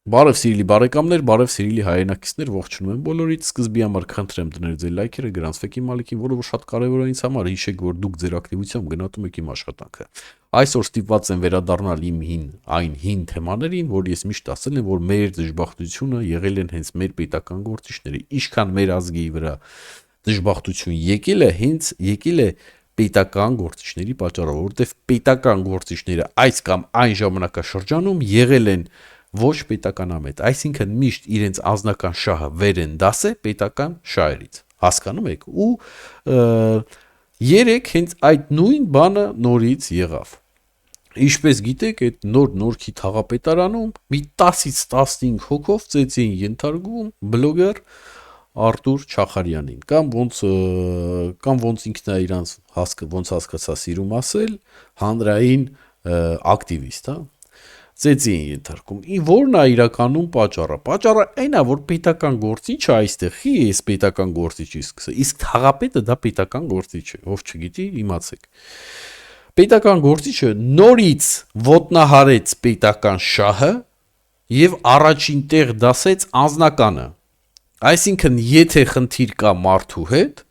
Բարև սիրելի բարեկամներ, բարև սիրելի հայրենակիցներ, ողջունում եմ բոլորիդ։ Սկզբի համար խնդրեմ դնել ձեր լայքերը, գրանցվեք իմ ալիքին, որը որ շատ կարևոր է ինձ համար։ Հիշեք, որ դուք ձեր ակտիվությամբ գնահատում եք իմ աշխատանքը։ Այսօր ստիպված եմ վերադառնալ իմ այն հին թեմաներին, որ ես միշտ ասել եմ, որ մեր դժբախտությունը եղել են հենց մեր պետական գործիչները։ Ինչքան մեր ազգի վրա դժբախտություն եկել է պետական գործիչների պատճառով, որովհետև պետական գործիչները այս կամ այն ժամանակաշրջանում եղել են ոչ պետականամետ, այսինքն միշտ իրենց անձնական շահը վեր են դասել պետական շահերից, հասկանում եք, ու երեք հենց այդ նույն բանը նորից եղավ։ Ինչպես գիտեք, այդ նորքի թաղապետարանում մի 10-ից 15 հոգով ծեծին ենթարկում բլոգեր Արտուր Չախարյանին, կամ ոնց ինքն է իրանց ոնց հասկացա սիրում ասել, հանրային ակտիվիստ, հա։ Ծեծի են ենթարկում։ Որն է իրականում պատճառը։ Պատճառը այն է, որ պետական գործիչը այստեղ ի էս պետական գործիչի սկսը, իսկ թաղապետը դա պետական գործիչ է, ով չգիտի, իմացեք։ Պետական գործիչը նորից ոտնահարեց պետական շահը եւ առաջին տեղ դասեց անձնականը։ Այսինքն, եթե խնդիր կա մարդու հետ,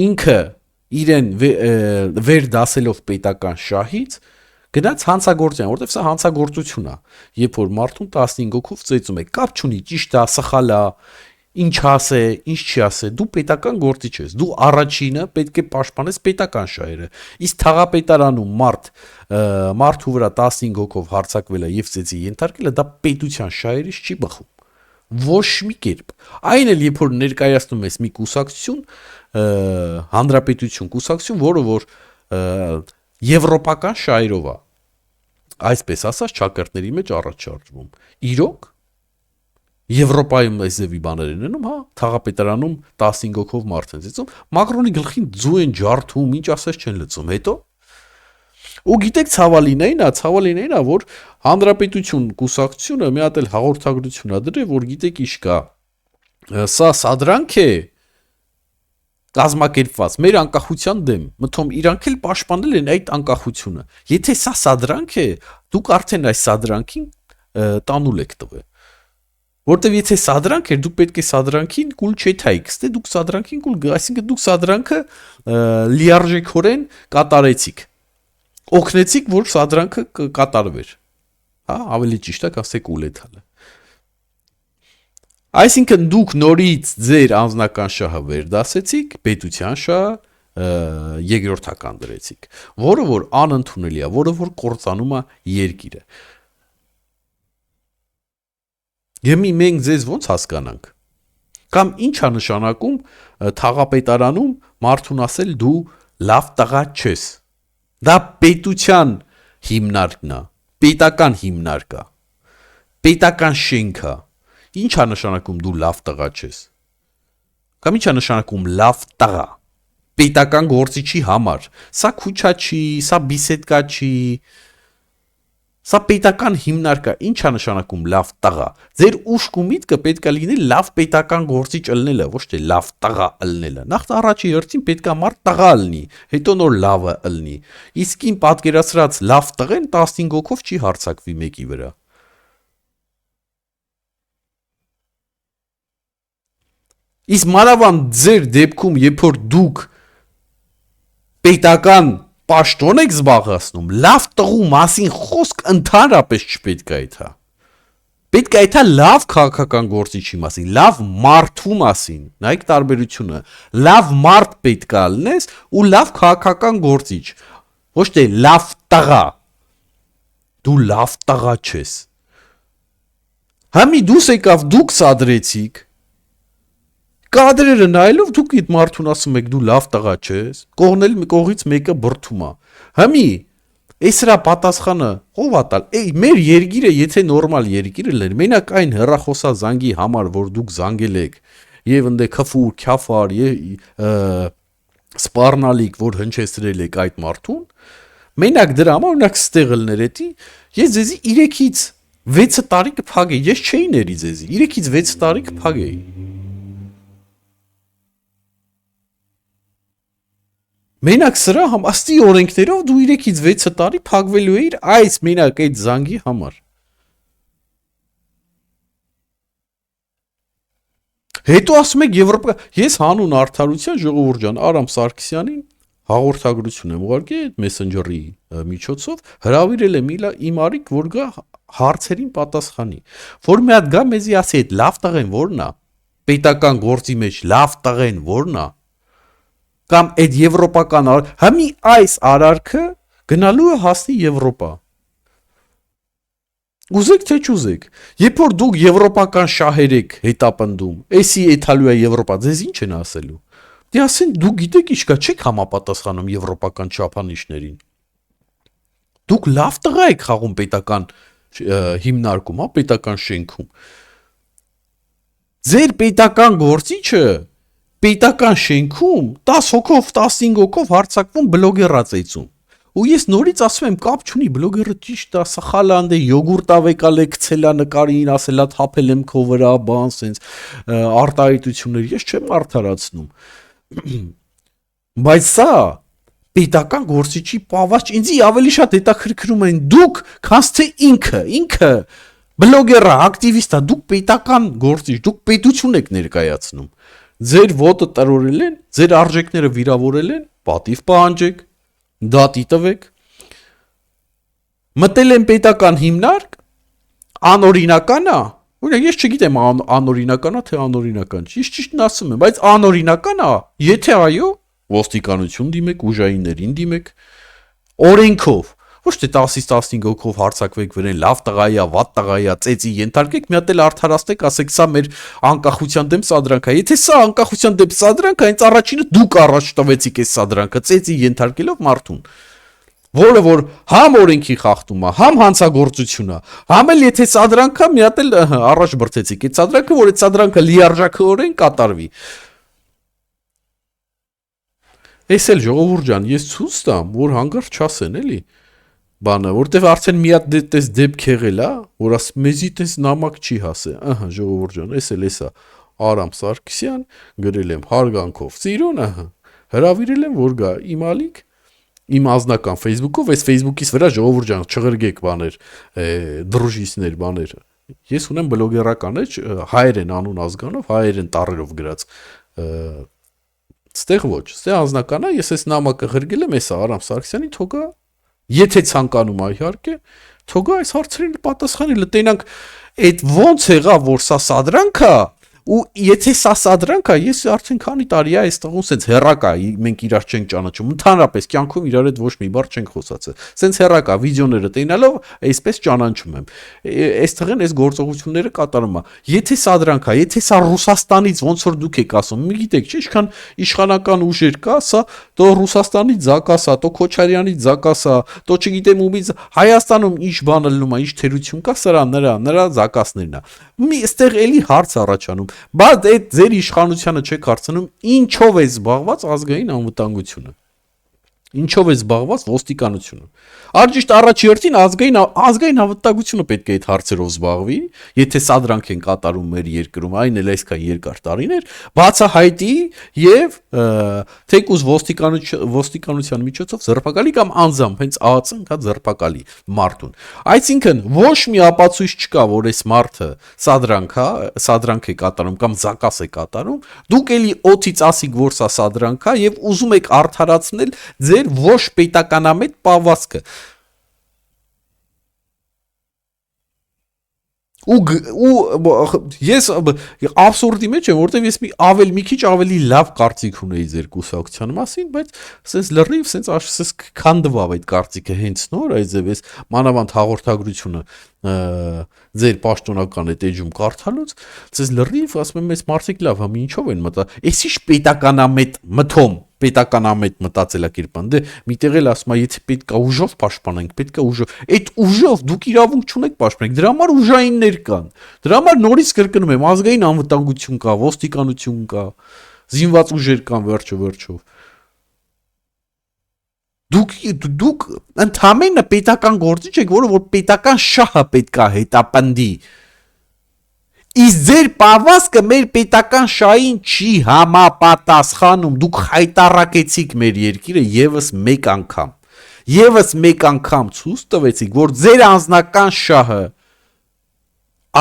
ինքը իրեն վեր դասելով պետական շահից գնաց հանցագործության, որտեվ սա հանցագործություն է, երբ որ մարդուն 15 հոգով ծեծում է, կապ չունի, ճիշտ է, սխալ է, ինչ ասե, ինչ չի ասե, դու պետական գործիչ ես, դու առաջինը պետք է պաշտպանես պետական շահերը, իսկ թաղապետարանում մարդու վրա 15 հոգով հարձակվել է եւ ծեծի ենթարկելը, դա պետության շահերից չի բխում, ոչ մի կերպ, այն էլ երբ որ ներկայացնում ես մի կուսակցություն, հանրապետություն կուսակցություն, որը որ եվրոպական շահերով է, այսպես ասած ճակերտների մեջ առաջ շարժվում։ Իրոք Եվրոպայում այս ձևի բաներ են անում, հա, թաղապետարանում 15 հոգով մարդ են ծեծում, Մակրոնի գլխին ձու են ջարդում, ինչ ասես չեն լցում, հետո ու գիտեք ցավալին այն է, որ հանրապետություն կուսակցությունը մի հատ էլ հաղորդագրություն ա դրել, որ գիտեք ինչ կա, սա սադրանք է կազմակերպված մեր անկախության դեմ, մտքում իրանք էլ պաշտպանել են այդ անկախությունը։ Եթե սա սադրանք է, դուք արդեն այս սադրանքին տանուլ եք տվել։ Որտեվ եթե սադրանք էր, դուք պետք է սադրանքին կուլ չեթայիք, ստե դուք սադրանքին կուլ, այսինքն դուք սադրանքը լիարժեքորեն կատարեցիք։ Օգնեցիք, որ սադրանքը կատարվեր։ Հա, ավելի ճիշտ է, ասեք ուլեթալը։ Այսինքն դուք նորից ձեր անձնական շահը վերդասեցիք, պետության շահը երկրորդական դրեցիք, որը որ անընդունելի է, որը որ կործանում է երկիրը։ Եվ մենք ձեզ ոնց հասկանանք։ Կամ ինչ է նշանակում թաղապետարանում մարդուն ասել դու լավ տղա չես։ Դա պետության հիմնարկն է, պետական հիմնարկ է, պետական շենք է։ Ինչ է նշանակում դու լավ տղա չես։ Կամ ինչ է նշանակում լավ տղա պետական գործիչի համար։ Սա քուչա չի, սա բիսեդկա չի, սա պետական հիմնարկ է։ Ինչ է նշանակում լավ տղա։ Ձեր ուշք ու միտքը պետք է լինի լավ պետական գործիչ ըլնելը, ոչ թե լավ տղա ըլնելը։ Նախ առաջի հերթին պետք է մարդ տղա ըլնի, հետո նոր լավը ըլնի։ Իսկ ին պատկերացրած լավ տղեն 15 հոգով չի հարձակվի մեկի վրա։ Իսկ մանավանդ ձեր դեպքում, երբ որ դուք պետական պաշտոն եք զբաղեցնում, լավ տղու մասին խոսք ընդհանրապես չպետք է իթա։ Պետք է իթա լավ քաղաքական գործիչի մասին, լավ մարդու մասին, նայեք տարբերությունը, լավ մարդ պետք է լինես ու լավ քաղաքական գործիչ, ոչ թե լավ տղա։ Դու լավ տղա չես։ Համի դուս եկավ դուք սադրեցիք։ Կադրերը նայելով դուք իդ մարդուն ասում եք դու լավ տղա չես, կողից մեկը բրթում է։ Հիմի այս հրա պատասխանը ով է տալ։ Մեր երկիրը եթե նորմալ երկիր էր, մենակ այն հեռախոսազանգի համար, որ դուք զանգել եք, եւ ընդ քֆուր, քյաֆար, սպառնալիք, որ հնչեցրել եք այդ մարդուն, մենակ դրա համար օրինակ ստեղ լներ էտի, ես ձեզի 3-ից 6 տարի կփագեի, ես չէի ների ձեզի, 3-ից 6 տարի կփագեի։ Մենակ սրա ըստի օրենքներով դու 3-ից 6 տարի փակվելու էիր այս մենակ այդ զանգի համար։ Հետո ասում եք Եվրոպա, ես հանուն արդարության ժողովուրդ ջան Արամ Սարգսյանին հաղորդագրություն եմ ուղարկի Messenger-ի միջոցով հրավիրել եմ իմ արիկ, որ գա հարցերին պատասխանի, որ մի հատ գա մեզի ասի այդ լավ տղեն որն է, պետական գործի մեջ լավ տղեն որն է, կամ այդ եվրոպական համի այս արարքը գնալու է հասնի Եվրոպա։ Ուզեք թե չուզեք, երբ որ դուք եվրոպական շահեր եք հետապնդում, էսի էթալու է Եվրոպա, ձեզ ինչ են ասելու։ Դե ասեն դուք գիտեք ինչ կա, չեք համապատասխանում եվրոպական չափանիշներին։ Դուք լավ տղա եք խաղում պետական հիմնարկում, հա, պետական շենքում։ Ձեր պետական գործիչը պետական շենքում 10 հոգով, 15 հոգով հարցակվում բլոգերա ծեծում։ Ու ես նորից ասում եմ, կապ չունի, բլոգերը ճիշտ է, սխալանդ է, յոգուրտ ավեկալ է գցելա նկարին, ասելա թափել եմ քո վրա, բան, սենց արտահայտություններ, ես չեմ արդարացնում։ Բայց սա պետական գործիչի պավաճ ինձի ավելի շատ հետաքրքրում են դուք, քան թե ինքը բլոգերա, ակտիվիստա, դուք պետական գործիչ, դուք պետություն եք ներկայացնում։ Ձեր ոտը տրորել են, ձեր արժեքները վիրավորել են, պատիվ պահանջեք, դատի տվեք, մտել են պետական հիմնարկ, անօրինական է, օրինակ ես չգիտեմ անօրինական է թե անօրինական չի, ճիշտն ասում եմ, բայց անօրինական է, եթե այո, ոստիկանություն դիմեք, ուժայիններին դիմեք, օրենքով, ոչ թե 10-ից 15 հոգով հարցակվեք վրան, լավ տղայա, վատ տղայա, ծեծի ենթարկեք, մի հատ էլ արդարացնեք, ասեք սա մեր անկախության դեմ սադրանք է, եթե սա անկախության դեմ սադրանք է, հենց առաջինը դուք առաջ տվեցիք այս սադրանքը, ծեծի ենթարկելով մարդուն, որը որ համ օրենքի խախտում է, համ հանցագործություն է, համ էլ եթե սադրանք է, մի հատ էլ առաջ բրցեցիք այդ սադրանքը, որ այդ սադրանքը լիարժեքորեն կատարվի։ Էս էլ ժողովուրդ ջան, ես ցույց տամ, որ հանգարց չասեն էլի բանը, որտեվ արդեն մի հատ դες դեպք եղել է, որ ասում մեզի տես նամակ չի հասե, ահա ժողովուրդ ջան, էս էլ էսա Արամ Սարգսյան, գրել եմ հարգանքով ծիրուն, ահա, հրավիրել եմ, որ գա իմ ալիք, իմ ազնական Facebook-ով, այս Facebook-ից վրա ժողովուրդ ջան, չղրգեք բաներ, դրուժիստներ բաներ, ես ունեմ բլոգերական հայեր են անուն ազգանով, հայեր են տառերով գրած, ստեղ ոչ, ստեղ ազնական է, ես այս նամակը ղրգել եմ, էսա Արամ Սարգսյանի թողա Եթե ցանկանում է իհարկե, թողա այս հարցերին պատասխանել, տենանք այդ ոնց եղավ, որ սա սադրանք է, ու եթե սա սադրանք է, ես արդեն քանի տարի է այստեղում սենց հեռակա, մենք իրար չենք ճանաչում, ընդհանրապես կյանքում իրար հետ ոչ մի բառ չենք խոսացել, սենց հեռակա վիդեոները տենալով, այսպես ճանաչում եմ, այստեղ են այս գործողությունները կատարում է, եթե սադրանք է, եթե սա Ռուսաստանից ոնց որ դուք եք ասում, մի գիտեք, չէ՞, ինչքան իշխանական ուժեր կա, սա տո Ռուսաստանից զակաս է, տո Քոչարյանից զակաս է, տո չգիտեմ ումից Հայաստանում ինչ բան լնում է, ինչ թերություն կա, սրա նրա զակասներն է։ Մի այստեղ էլի հարց առաջանում, բայց այդ ձեր իշխանությանը չեք հարցնում, ինչով է զբաղված ազգային անվտանգությունը։ Ինչով է զբաղված ոստիկանությունը։ Արջիշտ առաջերտին ազգային անվտանգությունը պետք է այդ հարցերով զբաղվի, եթե սադրանք են կատարում մեր երկրում, այն էլ այսքան երկար տարիներ, բացահայտի եւ թեկուզ ոստիկանության միջոցով ձերբակալի կամ անձամբ հենց ԱԱՑ-ն կա ձերբակալի մարդուն։ Այսինքն ոչ մի ապացույց չկա, որ այս մարդը սադրանք է կատարում կամ զակաս է կատարում, դուք էլի օթից ասիք, որ սա սադրանք է եւ ուզում եք արդարացնել ձեր ոչ պետականամետ պավազքը ու ես абսուրդի մեջ եմ, որտեվ ես մի քիչ ավելի լավ կարծիք ունեի ձեր կուսակցության մասին, բայց սենց լրիվ սենց քանդվավ այդ կարծիքը հենց նոր այձև ես մանավանդ հաղորդագրությունը ձեր պաշտոնական այդ էջում կարդալուց, սենց լրիվ ասում եմ, այս մարդիկ լավ, համ ինչով են մտա, էս ինչ պետականամետ մթոմ պետականամետ մտածելակերպան, դե միտեղ էլ ասում է, եթե պետքա ուժով պաշտպանենք, պետքա ուժով, այդ ուժով դուք իրավունք չունեք պաշտպանեք, դրա համար ուժայիններ կան, դրա համար նորից կրկնում եմ, ազգային անվտանգություն կա, ոստիկանություն կա, զինված ուժեր կան վերջով։ Դուք ընդհանրապես պետական գործիչ եք, որ պետական շահը պետքա հետապնդի։ Իսկ ձեր պավազքը մեր պետական շահին չի համապատասխանում, դուք խայտարակեցիք մեր երկիրը եւս մեկ անգամ ցույց տվեցիք, որ ձեր անձնական շահը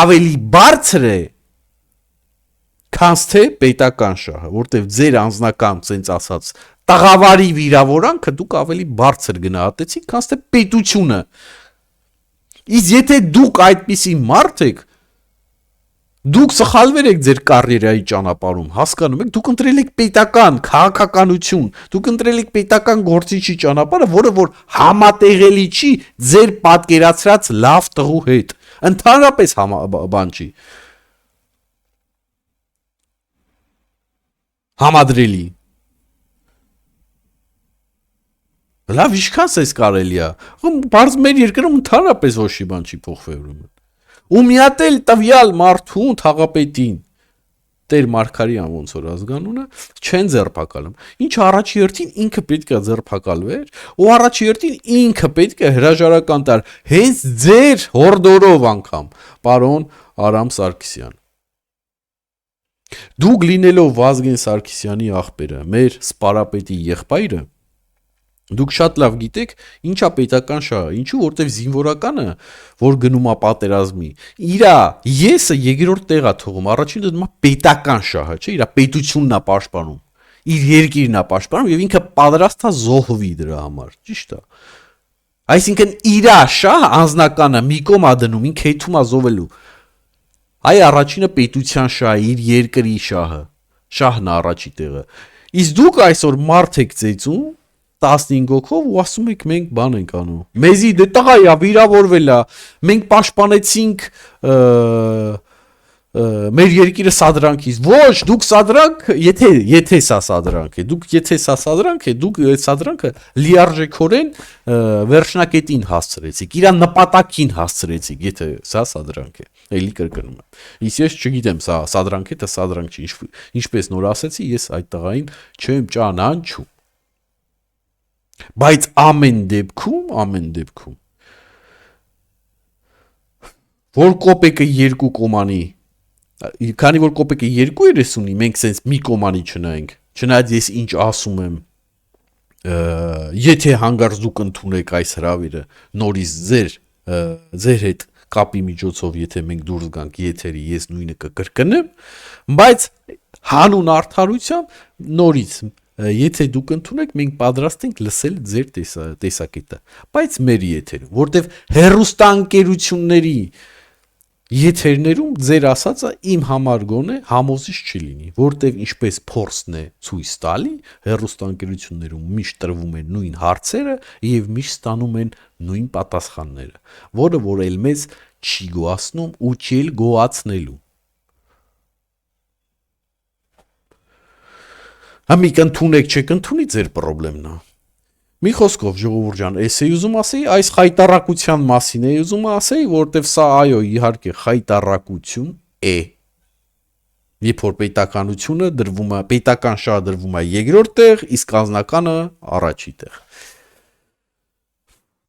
ավելի բարձր է, քանց թե պետական շահը, որտեվ ձեր անձնական ցենց ասած տաղավարի վիրավորանքը դուք ավելի բարձր գնահատեցիք, քանց թե պետությունը։ Իսկ եթե դուք այդպիսի մարդ եք, դուք սխալվել եք ձեր կարիերայի ճանապարհում, հասկանում եք, դուք ընտրել եք պետական քաղաքականություն, դուք ընտրել եք պետական գործիչի ճանապարհը, որը որ համատեղելի չի ձեր պատկերացրած լավ տղու հետ։ Ընդհանրապես բան չի։ Համադրելի։ Լավ, ինչքան էս կարելի է։ Բարձ մեր երկրում ընդհանրապես ոչ մի բան չի փոխվել ուրեմն։ Ու մի հատ էլ տվյալ մարդուն թաղապետին Տեր Մարգարյան ոնց որ ազգանունը չեն ձերբակալում։ Ինչ առաջի հերթին ինքը պետք է ձերբակալվեր, ու առաջի հերթին ինքը պետք է հրաժարական տար հենց ձեր հորդորով անգամ, պարոն Արամ Սարգսյան։ Դուք լինելով Վազգեն Սարգսյանի աղբերը, մեր սպարապետի եղբայրը, դուք շատ լավ գիտեք ինչա պետական շահը, ինչու որտեվ զինվորականը, որ գնում է պատերազմի, իրա եսը երկրորդ տեղ է թողում, առաջին դեպքում պետական շահը, չէ, իրա պետությունն է պաշտպանում, իր երկիրն է պաշտպանում եւ ինքը պատրաստ է զոհվի դրա համար, ճիշտ է։ Այսինքն իրա շահը անձնականը մի կողմ է դնում, ինքը հետում է զոհվելու։ Այ առաջինը պետության շահը, իր երկրի շահը, շահն է առաջի տեղը։ Իսկ դուք այսօր մարդ եք ծեծում 15 հոգով ու ասում եք մենք բան ենք անում։ Մեզի դե տղա է վիրավորվել է, մենք պաշտպանեցինք մեր երկիրը սադրանքից։ Ոչ, դուք սադրանք, եթե սա սադրանք է, դուք եթե սա սադրանք է, դուք այդ սադրանքը լիարժեքորեն վերջնակետին հասցրեցիք, իր նպատակին հասցրեցիք, եթե սա սադրանք է։ Էլի կրկնում եմ։ Իսկ ես չգիտեմ սա սադրանք է, թե սադրանք չի, ինչպես նոր ասեցի, ես այդ տղային չեմ ճանաչում։ Բայց ամեն դեպքում որ կոպեկը 2 կոմանի, քանի որ կոպեկը 2.30 ունի, մենք սենց մի կոմանի չնայենք, չնայած ես ինչ ասում եմ, եթե հանգարց դուք ընդունեք այս հրավերը նորից ձեր հետ կապի միջոցով, եթե մենք դուրս գանք եթերի, ես նույնը կկրկնեմ, բայց հանուն արդարությամբ նորից եթե դուք ընդունեք, մենք պատրաստ ենք լսել ձեր տեսակետը, բայց մեր եթերում, որտեվ հեռուստաընկերությունների եթերներում ձեր ասածը իմ համար գոնե համոզիչ չի լինի, որտեվ ինչպես փորձն է ցույց տալի, հեռուստաընկերություններում միշտ տրվում են նույն հարցերը եւ միշտ ստանում են նույն պատասխանները, որը որ էլ մեզ չի գոհացնում ու չի էլ գոհացնելու։ Համիկ ընդունեք, չեք ընդունի ձեր պրոբլեմն է։ Մի խոսքով ժողովուրդ ջան, էս է ուզում ասեի, այս խայտարակության մասին է ուզում ասեի, որտեվ սա այո, իհարկե խայտարակություն է։ Երբ որ պետականությունը դրվում է, պետական շահը դրվում է երկրորդ տեղ, իսկ անձնականը առաջի տեղ։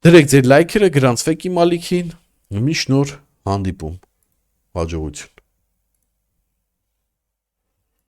Դրեք ձեր լայքերը, գրանցվեք իմ ալիքին, միշտ նոր հանդիպում։ Հաջողություն։